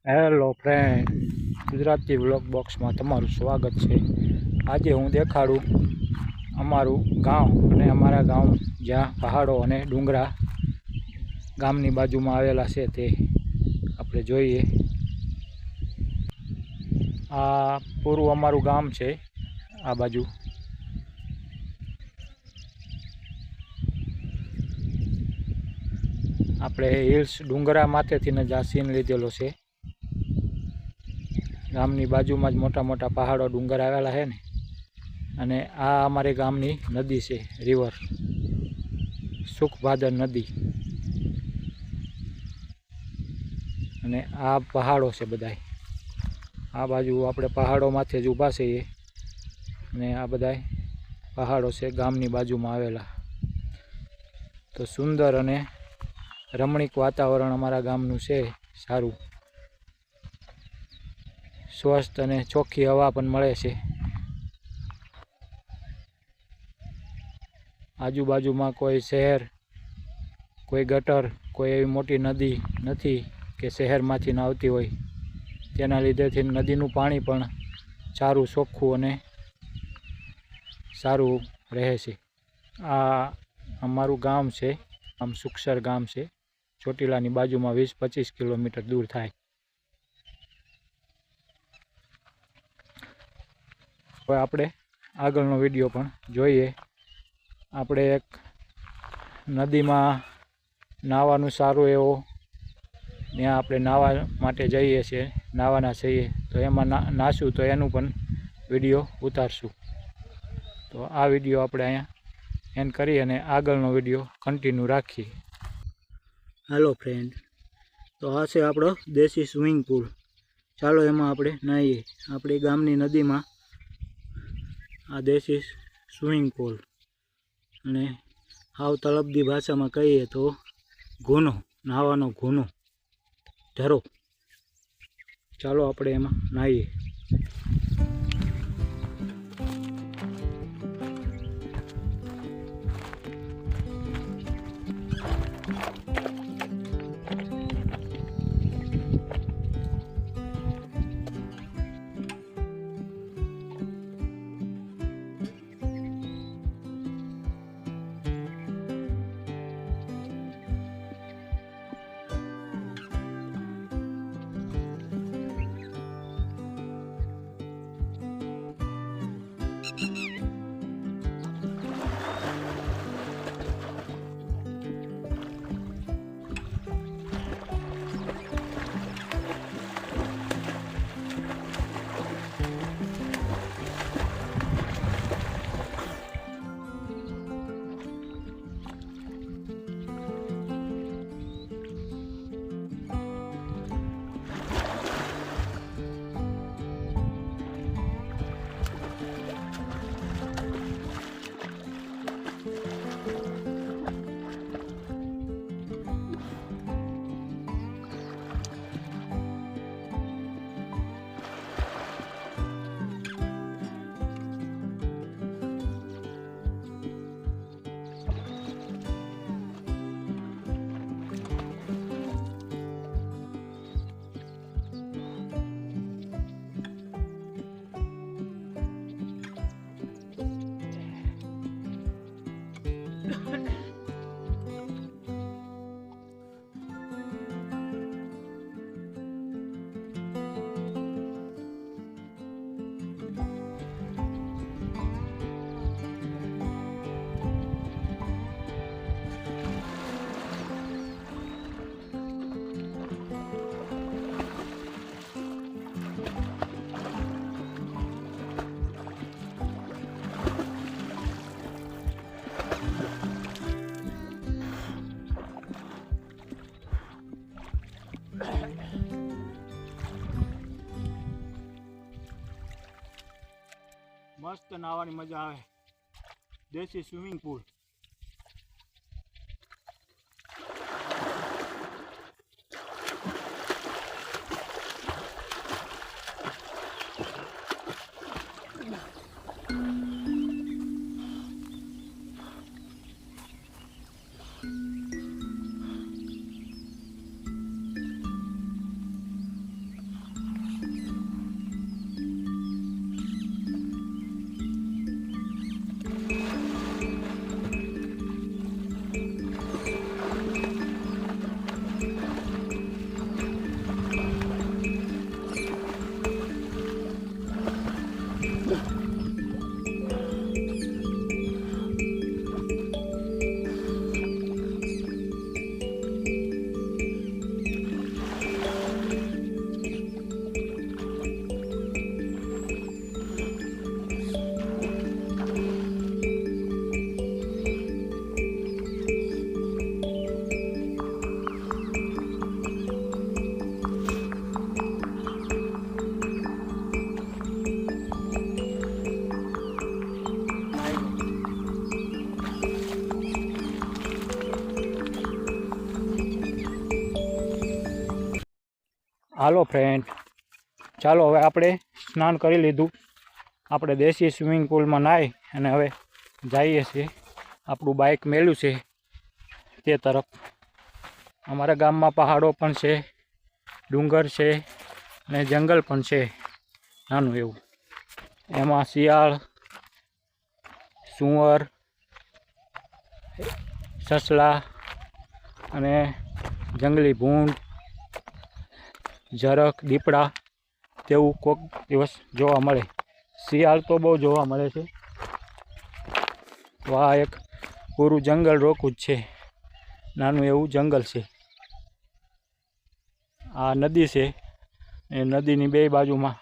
Hello friend, Gujarati vlog બોક્સમાં તમારું સ્વાગત છે। આજે હું દેખાડું અમારું ગામ અને અમારા ગામ જ્યાં પહાડો અને ડુંગરા ગામની બાજુમાં આવેલા છે તે આપણે જોઈએ। આ પૂરું અમારું ગામ છે। આ બાજુ આપણે હિલ્સ ડુંગરા માથેથી જ આ સીન લીધેલો છે। ગામની બાજુમાં જ મોટા મોટા પહાડો ડુંગર આવેલા છે ને, અને આ અમારે ગામની નદી છે, રિવર સુખભાદર નદી, અને આ પહાડો છે બધાય। આ બાજુ આપણે પહાડો માથે જ ઊભા છીએ અને આ બધાય પહાડો છે ગામની બાજુમાં આવેલા। તો સુંદર અને રમણીક વાતાવરણ અમારા ગામનું છે, સારું સ્વસ્થ અને ચોખ્ખી હવા પણ મળે છે। આજુબાજુમાં કોઈ શહેર, કોઈ ગટર, કોઈ એવી મોટી નદી નથી કે શહેરમાંથી ન આવતી હોય, તેના લીધેથી નદીનું પાણી પણ સારું ચોખ્ખું અને સારું રહે છે। આ અમારું ગામ છે, આમ સુખસર ગામ છે, ચોટીલાની બાજુમાં 20-25 કિલોમીટર દૂર થાય। હવે આપણે આગળનો વિડીયો પણ જોઈએ। આપણે એક નદીમાં નાહવાનું સારું એવો, ત્યાં આપણે નાહવા માટે જઈએ છીએ, નાહવાના છીએ, તો એમાં નાહશું તો એનું પણ વિડીયો ઉતારશું। તો આ વિડીયો આપણે અહીંયા એન્ડ કરી અને આગળનો વિડીયો કન્ટિન્યુ રાખીએ। હાલો ફ્રેન્ડ, તો આ છે આપણો દેશી સ્વિમિંગ પુલ। ચાલો એમાં આપણે નાહીએ। આપણી ગામની નદીમાં આ દેશી સ્વિમિંગ પુલ, અને હાવ તળપદી ભાષામાં કહીએ તો ગુનો, નાહવાનો ગુનો, ધરો। ચાલો આપણે એમાં નાહીએ। મસ્ત નાહવાની મજા આવે, દેશી સ્વિમિંગ પુલ। હાલો ફ્રેન્ડ, ચાલો હવે આપણે સ્નાન કરી લીધું. આપણે દેશી સ્વિમિંગ પુલમાં નાહી અને હવે જઈએ છીએ. આપણું બાઇક મેલ્યું છે તે તરફ. અમારા ગામમાં પહાડો પણ છે, ડુંગર છે અને જંગલ પણ છે નાનું એવું. એમાં શિયાળ, સુંવર, સસલા અને જંગલી ભૂંડ, ઝરખ, દીપડા તેવું કોઈક દિવસ જોવા મળે. શિયાળ તો બહુ જોવા મળે છે. તો આ એક પૂરું જંગલ રોકું જ છે, નાનું એવું જંગલ છે. આ નદી છે, એ નદીની બે બાજુમાં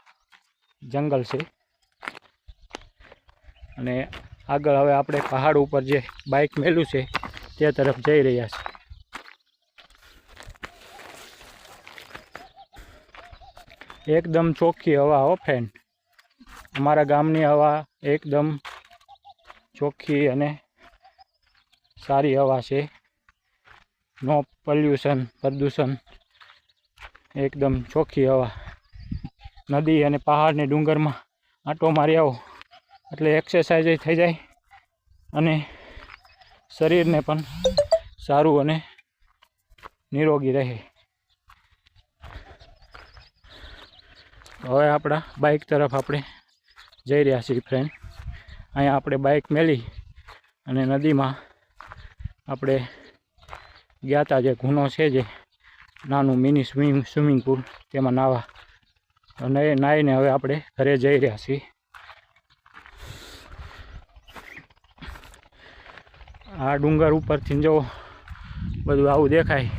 જંગલ છે. અને આગળ હવે આપણે પહાડ ઉપર જે બાઇક મેલ્યું છે તે તરફ જઈ રહ્યા છીએ. એકદમ ચોખ્ખી હવા હો ફ્રેન્ડ. અમારા ગામની હવા એકદમ ચોખ્ખી અને સારી હવા છે. નો પોલ્યુશન, પ્રદૂષણ, એકદમ ચોખ્ખી હવા. નદી અને પહાડને ડુંગરમાં આંટો મારી આવો એટલે એક્સરસાઇઝ થઈ જાય અને શરીરને પણ સારું અને નિરોગી રહે. હવે આપણા બાઇક તરફ આપણે જઈ રહ્યા છીએ ફ્રેન્ડ. અહીંયા આપણે બાઇક મેલી અને નદીમાં આપણે ગયા હતા. જે ગુનો છે, જે નાનું મિની સ્વિમિંગ પુલ, તેમાં નાહવા. અને નાહીને હવે આપણે ઘરે જઈ રહ્યા છીએ. આ ડુંગર ઉપરથી જો બધું આવું દેખાય.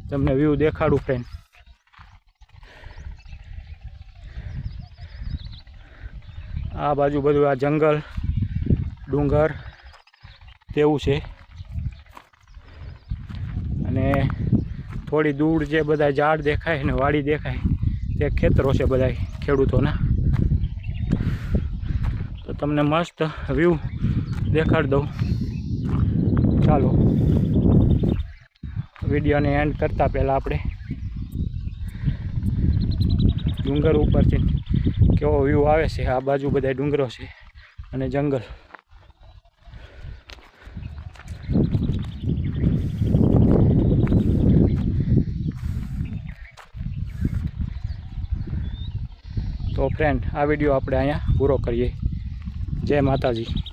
તમને વ્યૂ દેખાડું ફ્રેન્ડ. આ બાજુ બધું આ જંગલ, ડુંગર તેવું છે. અને થોડી દૂર જે બધા ઝાડ દેખાય ને વાડી દેખાય તે ખેતરો છે બધા ખેડૂતોના. તો તમને મસ્ત વ્યૂ દેખાડી દઉં. ચાલો વિડીયોને એન્ડ કરતાં પહેલાં આપણે ડુંગર ઉપરથી કેવો વ્યૂ આવે છે. આ બાજુ બધા ડુંગરો છે અને જંગલ. તો ફ્રેન્ડ, આ વિડીયો આપણે અહીંયા પૂરો કરીએ. જય માતાજી.